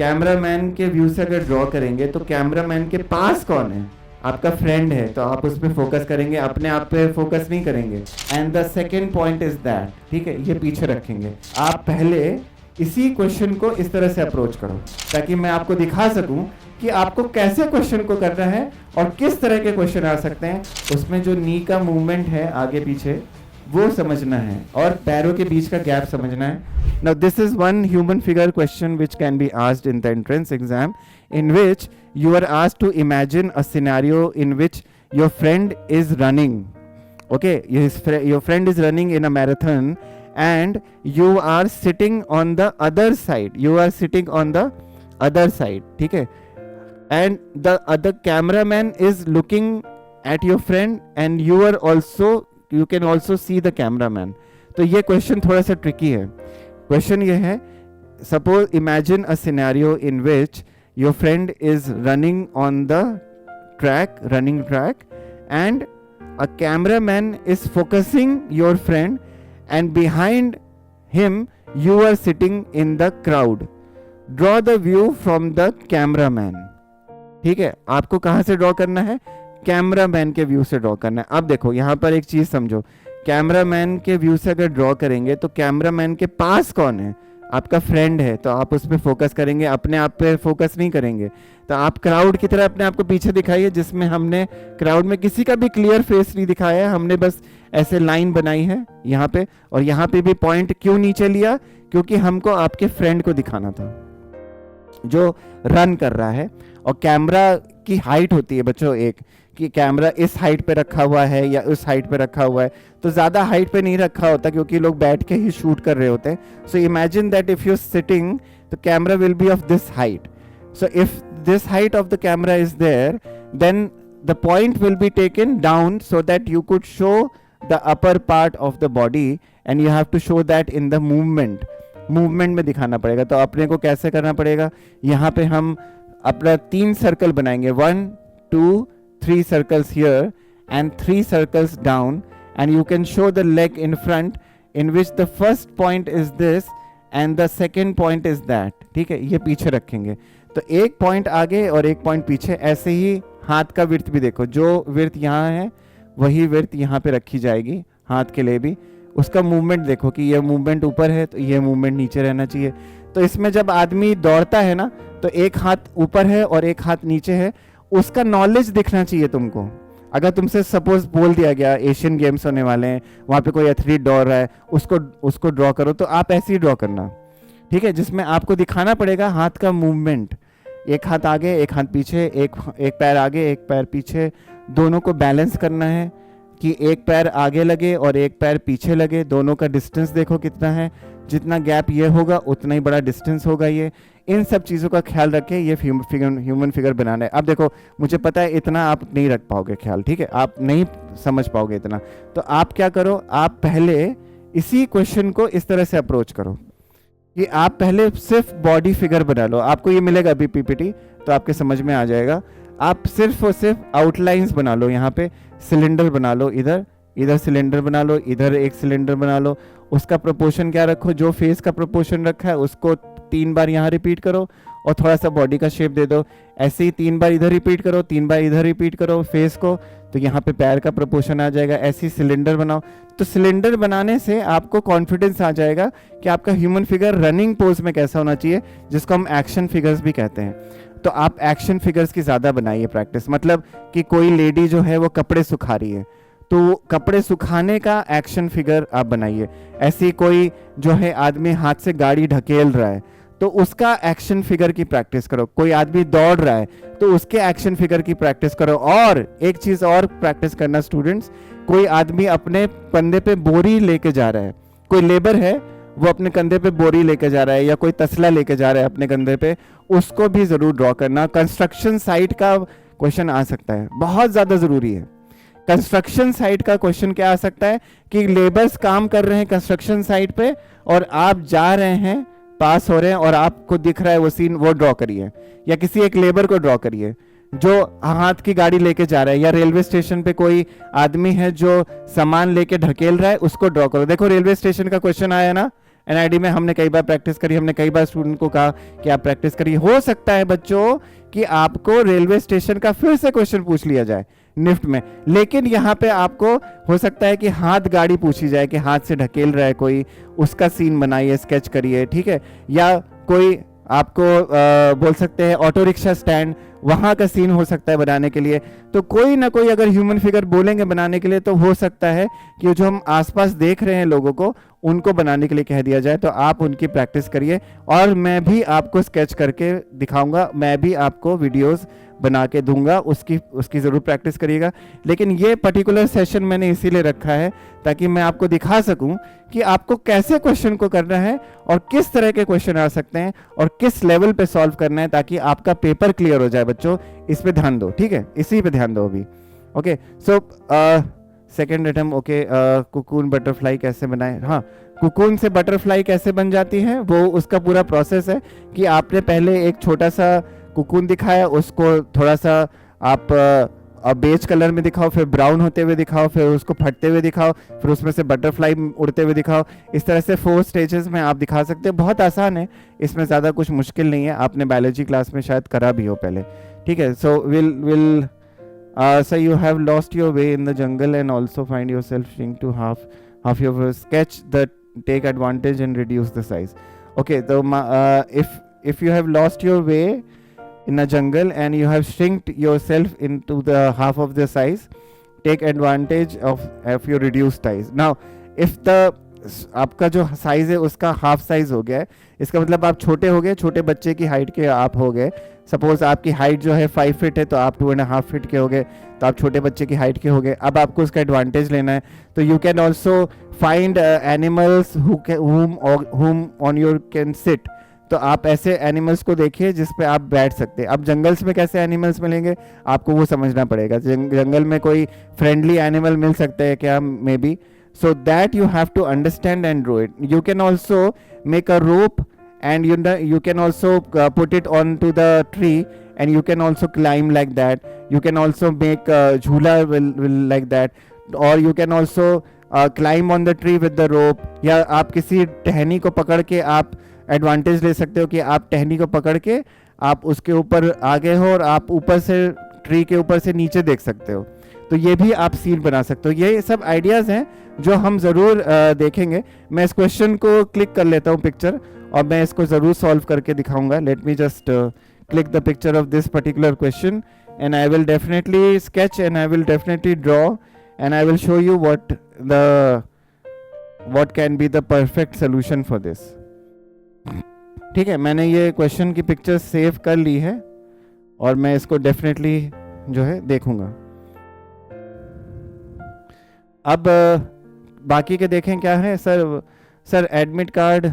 Cameraman के view से अगर ड्रॉ करेंगे तो कैमरामैन के पास कौन है? आपका फ्रेंड है, तो आप उस पर फोकस करेंगे, अपने आप पे फोकस नहीं करेंगे। And the second point is that, ठीक है, ये पीछे रखेंगे। आप पहले इसी क्वेश्चन को इस तरह से अप्रोच करो ताकि मैं आपको दिखा सकूं कि आपको कैसे क्वेश्चन को करना है और किस तरह के क्वेश्चन आ सकते हैं। उसमें जो नी का मूवमेंट है आगे पीछे वो समझना है और पैरों के बीच का गैप समझना है। Now this is one human figure question which can be asked in the entrance exam, in which you are asked to imagine a scenario in which your friend is running. Okay, your friend is running in a marathon and you are sitting on the other side. You are sitting on the other side, ठीक है? And the other cameraman is looking at your friend and you can also see the cameraman. तो ये question थोड़ा सा tricky है। Question ये है, suppose imagine a scenario in which your friend is running on the running track and a cameraman is focusing your friend and behind him you are sitting in the crowd. Draw the view from the cameraman. ठीक है, आपको कहाँ से draw करना है? Cameraman के view से draw करना है। अब देखो यहाँ पर एक चीज समझो, कैमरामैन के व्यू से अगर ड्रॉ करेंगे तो कैमरामैन के पास कौन है? आपका फ्रेंड है, तो आप उस पर फोकस करेंगे, अपने आप पे फोकस नहीं करेंगे। तो आप क्राउड की तरह अपने आप को पीछे दिखाइए, जिसमें हमने क्राउड में किसी का भी क्लियर फेस नहीं दिखाया है, हमने बस ऐसे लाइन बनाई है यहाँ पे। और यहाँ पे भी पॉइंट क्यों नीचे लिया? क्योंकि हमको आपके फ्रेंड को दिखाना था जो रन कर रहा है। और कैमरा की हाइट होती है बच्चों एक, कि कैमरा इस हाइट पे रखा हुआ है या उस हाइट पे रखा हुआ है, तो ज़्यादा हाइट पे नहीं रखा होता क्योंकि लोग बैठ के ही शूट कर रहे होते हैं। So imagine that if you sitting the camera will be of this height. So if this height of the camera is there then the point will be taken down so that you could show the upper part of the body and you have to show that in the movement में दिखाना पड़ेगा। तो अपने को कैसे करना पड़ेगा? यहाँ पे हम अपना 3 सर्कल बनाएंगे, 1 2 3 circles here and 3 circles down, and you can show the leg in front in which the first point is this and the second point is that. ठीक है, ये पीछे रखेंगे। तो एक पॉइंट आगे और एक पॉइंट पीछे। ऐसे ही हाथ का विड्थ भी देखो, जो विड्थ यहाँ है वही विड्थ यहाँ पे रखी जाएगी हाथ के लिए भी। उसका मूवमेंट देखो कि ये मूवमेंट ऊपर है तो ये मूवमेंट नीचे रहना चाहिए। तो इसमें जब आदमी दौड़ता है ना, तो एक हाथ ऊपर है और एक हाथ नीचे है, उसका नॉलेज दिखना चाहिए तुमको। अगर तुमसे सपोज बोल दिया गया एशियन गेम्स होने वाले हैं, वहाँ पे कोई एथलीट दौड़ रहा है, उसको ड्रॉ करो, तो आप ऐसे ही ड्रॉ करना, ठीक है, जिसमें आपको दिखाना पड़ेगा हाथ का मूवमेंट। एक हाथ आगे एक हाथ पीछे, एक पैर आगे एक पैर पीछे, दोनों को बैलेंस करना है कि एक पैर आगे लगे और एक पैर पीछे लगे। दोनों का डिस्टेंस देखो कितना है, जितना गैप ये होगा उतना ही बड़ा डिस्टेंस होगा ये। इन सब चीज़ों का ख्याल रखें, ये ह्यूमन फिगर बनाना है। अब देखो, मुझे पता है इतना आप नहीं रख पाओगे ख्याल, ठीक है, आप नहीं समझ पाओगे इतना। तो आप क्या करो, आप पहले इसी क्वेश्चन को इस तरह से अप्रोच करो कि आप पहले सिर्फ बॉडी फिगर बना लो। आपको ये मिलेगा अभी पीपीटी, तो आपके समझ में आ जाएगा। आप सिर्फ और सिर्फ आउटलाइंस बना लो। यहाँ पे सिलेंडर बना लो, इधर सिलेंडर बना लो, इधर एक सिलेंडर बना लो। उसका प्रोपोर्शन क्या रखो, जो फेस का प्रोपोर्शन रखा है उसको 3 बार यहाँ रिपीट करो और थोड़ा सा बॉडी का शेप दे दो। ऐसे ही 3 बार इधर रिपीट करो, 3 बार इधर रिपीट करो फेस को, तो यहाँ पे पैर का प्रोपोर्शन आ जाएगा। ऐसे ही सिलेंडर बनाओ। तो सिलेंडर बनाने से आपको कॉन्फिडेंस आ जाएगा कि आपका ह्यूमन फिगर रनिंग पोज में कैसा होना चाहिए, जिसको हम एक्शन फिगर्स भी कहते हैं। तो आप एक्शन फिगर्स की ज़्यादा बनाइए प्रैक्टिस। मतलब कि कोई लेडी जो है वो कपड़े सुखा रही है, तो कपड़े सुखाने का एक्शन फिगर आप बनाइए। ऐसी कोई जो है आदमी हाथ से गाड़ी ढकेल रहा है, तो उसका एक्शन फिगर की प्रैक्टिस करो। कोई आदमी दौड़ रहा है तो उसके एक्शन फिगर की प्रैक्टिस करो। और एक चीज और प्रैक्टिस करना स्टूडेंट्स, कोई आदमी अपने कंधे पे बोरी लेके जा रहा है, कोई लेबर है वो अपने कंधे पे बोरी लेके जा रहा है या कोई तसला लेके जा रहा है अपने कंधे पे, उसको भी जरूर ड्रॉ करना। कंस्ट्रक्शन साइट का क्वेश्चन आ सकता है, बहुत ज्यादा जरूरी है। कंस्ट्रक्शन साइट का क्वेश्चन क्या आ सकता है कि लेबर्स काम कर रहे हैं कंस्ट्रक्शन साइट पे और आप जा रहे हैं, पास हो रहे हैं और आपको दिख रहा है वो सीन, वो ड्रॉ करिए। या किसी एक लेबर को ड्रॉ करिए जो हाथ की गाड़ी लेके जा रहा है, या रेलवे स्टेशन पे कोई आदमी है जो सामान लेके ढकेल रहा है, उसको ड्रॉ करो। देखो रेलवे स्टेशन का क्वेश्चन आया ना, एनआईडी में हमने कई बार प्रैक्टिस करी, हमने कई बार स्टूडेंट को कहा कि आप प्रैक्टिस करिए। हो सकता है बच्चों कि आपको रेलवे स्टेशन का फिर से क्वेश्चन पूछ लिया जाए निफ्ट में, लेकिन यहाँ पे आपको हो सकता है कि हाथ गाड़ी पूछी जाए कि हाथ से ढकेल रहा है कोई, उसका सीन बनाइए, स्केच करिए, ठीक है। या कोई आपको बोल सकते हैं ऑटो रिक्शा स्टैंड, वहां का सीन हो सकता है बनाने के लिए। तो कोई ना कोई अगर ह्यूमन फिगर बोलेंगे बनाने के लिए, तो हो सकता है कि जो हम आसपास देख रहे हैं लोगों को, उनको बनाने के लिए कह दिया जाए। तो आप उनकी प्रैक्टिस करिए, और मैं भी आपको स्केच करके दिखाऊंगा, मैं भी आपको वीडियोस बना के दूंगा, उसकी ज़रूर प्रैक्टिस करिएगा। लेकिन ये पर्टिकुलर सेशन मैंने इसीलिए रखा है ताकि मैं आपको दिखा सकूं कि आपको कैसे क्वेश्चन को करना है और किस तरह के क्वेश्चन आ सकते हैं और किस लेवल पे सॉल्व करना है, ताकि आपका पेपर क्लियर हो जाए। बच्चों इस पे ध्यान दो, ठीक है, इसी पे ध्यान दो अभी। Okay, so second attempt. Okay, cocoon butterfly कैसे बनाए? हाँ, कुकून से बटरफ्लाई कैसे बन जाती है, वो उसका पूरा प्रोसेस है कि आपने पहले एक छोटा सा कुकून दिखाया, उसको थोड़ा सा आप बेज कलर में दिखाओ, फिर ब्राउन होते हुए दिखाओ, फिर उसको फटते हुए दिखाओ, फिर उसमें से बटरफ्लाई उड़ते हुए दिखाओ। इस तरह से 4 स्टेजेस में आप दिखा सकते हो। बहुत आसान है, इसमें ज़्यादा कुछ मुश्किल नहीं है, आपने बायोलॉजी क्लास में शायद करा भी हो पहले, ठीक है। So will so you have lost your way in the jungle and also find yourself shrink to half your sketch that take advantage and reduce the size. Okay, so if you have lost your way in a jungle and you have shrinked yourself into the half of the size, take advantage of your reduced size. Now if the आपका जो size है उसका half size हो गया है, इसका मतलब आप छोटे हो गए, छोटे बच्चे की हाइट के आप हो गए। सपोज आपकी हाइट जो है 5 फीट है, तो आप 2.5 फीट के हो गए, तो आप छोटे बच्चे की हाइट के हो गए। अब आपको उसका एडवांटेज लेना है, तो you can also find animals whom on your can sit। तो आप ऐसे एनिमल्स को देखिए जिस पे आप बैठ सकते हैं। अब जंगल्स में कैसे एनिमल्स मिलेंगे आपको वो समझना पड़ेगा। जंगल में कोई फ्रेंडली एनिमल मिल सकता है क्या? May be. So that you have to understand and draw it. You can also make a rope and you can also put it onto the tree and you can also climb like that. You can also make jhula will like that, or you can also climb on the tree with the rope. या आप किसी टहनी को पकड़ के आप advantage ले सकते हो कि आप टहनी को पकड़ के आप उसके ऊपर आगे हो और आप ऊपर से ट्री के ऊपर से नीचे देख सकते हो। तो ये भी आप सील बना सकते हो। ये सब आइडियाज हैं जो हम ज़रूर देखेंगे। मैं इस क्वेश्चन को क्लिक कर लेता हूँ पिक्चर, और मैं इसको ज़रूर सॉल्व करके दिखाऊंगा। Let me just click the picture of this particular question and I will definitely sketch and I will definitely draw and I will show you what can be the perfect solution for this। ठीक है, मैंने ये question की picture save कर ली है और मैं इसको डेफिनेटली जो है देखूंगा। अब बाकी के देखें क्या है। सर एडमिट कार्ड,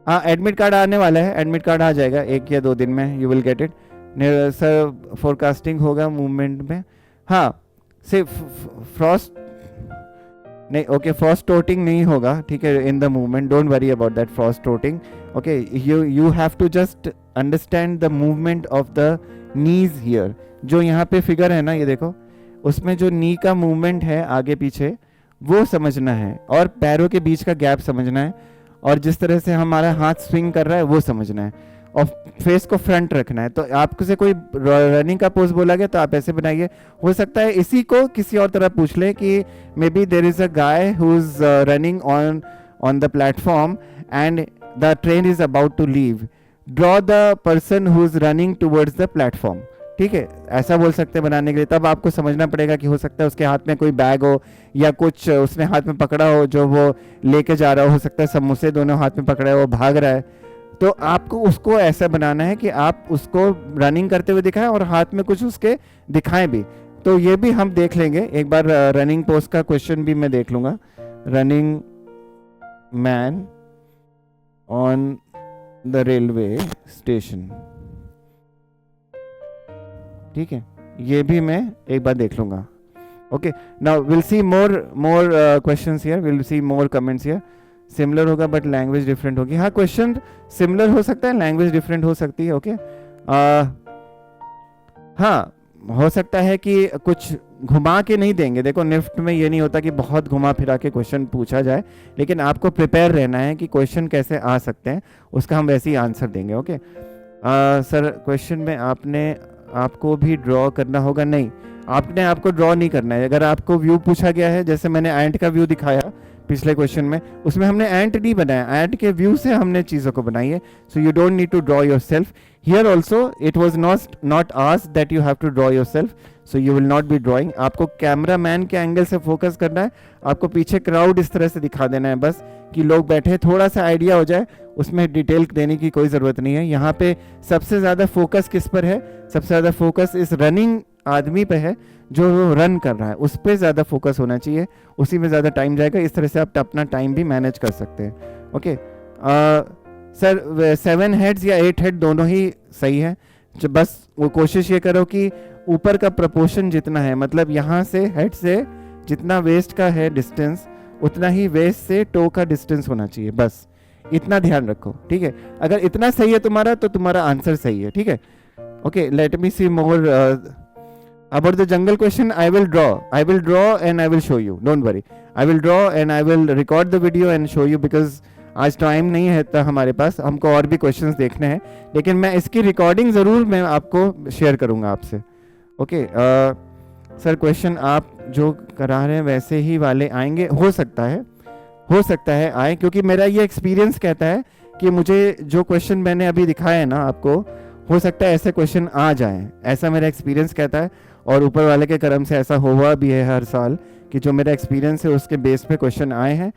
हाँ एडमिट कार्ड आने वाला है, एडमिट कार्ड आ जाएगा 1 या 2 दिन में, you will get it. Sir forecasting होगा मूवमेंट में, हाँ से फ्रॉस्ट नहीं, ओके फ्रॉस्ट टोटिंग नहीं होगा, ठीक है, in the movement, don't worry about that frost toting. Okay, you have to just understand the movement of the knees here. जो यहाँ पे फिगर है ना, ये देखो, उसमें जो नी का मूवमेंट है आगे पीछे वो समझना है, और पैरों के बीच का गैप समझना है, और जिस तरह से हमारा हाथ स्विंग कर रहा है वो समझना है, और फेस को फ्रंट रखना है। तो आपको से कोई रनिंग का पोज बोला गया तो आप ऐसे बनाइए। हो सकता है इसी को किसी और तरह पूछ ले कि maybe there is a guy who is running on the platform and the train is about to leave, draw the person who is running towards the platform. ठीक है, ऐसा बोल सकते हैं बनाने के लिए। तब आपको समझना पड़ेगा कि हो सकता है उसके हाथ में कोई बैग हो या कुछ उसने हाथ में पकड़ा हो जो वो लेके जा रहा हो सकता है समोसे दोनों हाथ में पकड़ा है, वो भाग रहा है। तो आपको उसको ऐसा बनाना है कि आप उसको रनिंग करते हुए दिखाएं और हाथ में कुछ उसके दिखाएं भी। तो ये भी हम देख लेंगे एक बार। रनिंग पोज का क्वेश्चन भी मैं देख लूंगा। Running man on the railway station, ठीक है, ये भी मैं एक बार देख लूंगा। Okay, now will see more questions here, will see more comments here. Similar होगा बट लैंग्वेज डिफरेंट होगी। हाँ, क्वेश्चन सिमिलर हो सकता है, लैंग्वेज डिफरेंट हो सकती है। ओके, हाँ हो सकता है कि कुछ घुमा के नहीं देंगे। देखो निफ्ट में ये नहीं होता कि बहुत घुमा फिरा के क्वेश्चन पूछा जाए, लेकिन आपको प्रिपेयर रहना है कि क्वेश्चन कैसे आ सकते हैं, उसका हम वैसे ही आंसर देंगे। ओके सर, क्वेश्चन में आपको भी ड्रॉ करना होगा? नहीं, आपने आपको ड्रॉ नहीं करना है। अगर आपको व्यू पूछा गया है, जैसे मैंने एंट का व्यू दिखाया पिछले क्वेश्चन में, उसमें हमने एंट नहीं बनाया, एंट के व्यू से हमने चीज़ों को बनाई है। So you don't need to draw yourself. Here also it was not asked that you have to draw yourself, so you will not be drawing. आपको कैमरा मैन के एंगल से focus करना है, आपको पीछे crowd इस तरह से दिखा देना है बस कि लोग बैठे, थोड़ा सा आइडिया हो जाए, उसमें डिटेल देने की कोई ज़रूरत नहीं है। यहाँ पे सबसे ज़्यादा फोकस किस पर है? सबसे ज़्यादा फोकस इस रनिंग आदमी पे है जो रन कर रहा है, उस पर ज़्यादा फोकस होना चाहिए, उसी में ज़्यादा टाइम जाएगा। इस तरह से आप अपना टाइम भी मैनेज कर सकते हैं। ओके सर, 7 हेड्स या 8 हेड दोनों ही सही है। जो बस वो कोशिश ये करो कि ऊपर का प्रपोर्शन जितना है, मतलब यहाँ से हेड से जितना वेस्ट का है डिस्टेंस, उतना ही वेस्ट से टो का डिस्टेंस होना चाहिए, बस इतना ध्यान रखो। ठीक है, अगर इतना सही है तुम्हारा तो तुम्हारा आंसर सही है। ठीक है, okay let me see more about the jungle question. I will draw and I will show you, don't worry. I will draw and I will record the video and show you, because आज time नहीं है तो हमारे पास, हमको और भी questions देखने हैं, लेकिन मैं इसकी रिकॉर्डिंग ज़रूर मैं आपको शेयर करूंगा आपसे। ओके सर, क्वेश्चन आप जो करा रहे हैं वैसे ही वाले आएंगे? हो सकता है आए, क्योंकि मेरा ये एक्सपीरियंस कहता है कि मुझे जो क्वेश्चन मैंने अभी दिखाया है ना आपको, हो सकता है ऐसे क्वेश्चन आ जाएं, ऐसा मेरा एक्सपीरियंस कहता है। और ऊपर वाले के करम से ऐसा हुआ भी है हर साल कि जो मेरा एक्सपीरियंस है उसके बेस पे क्वेश्चन आए हैं,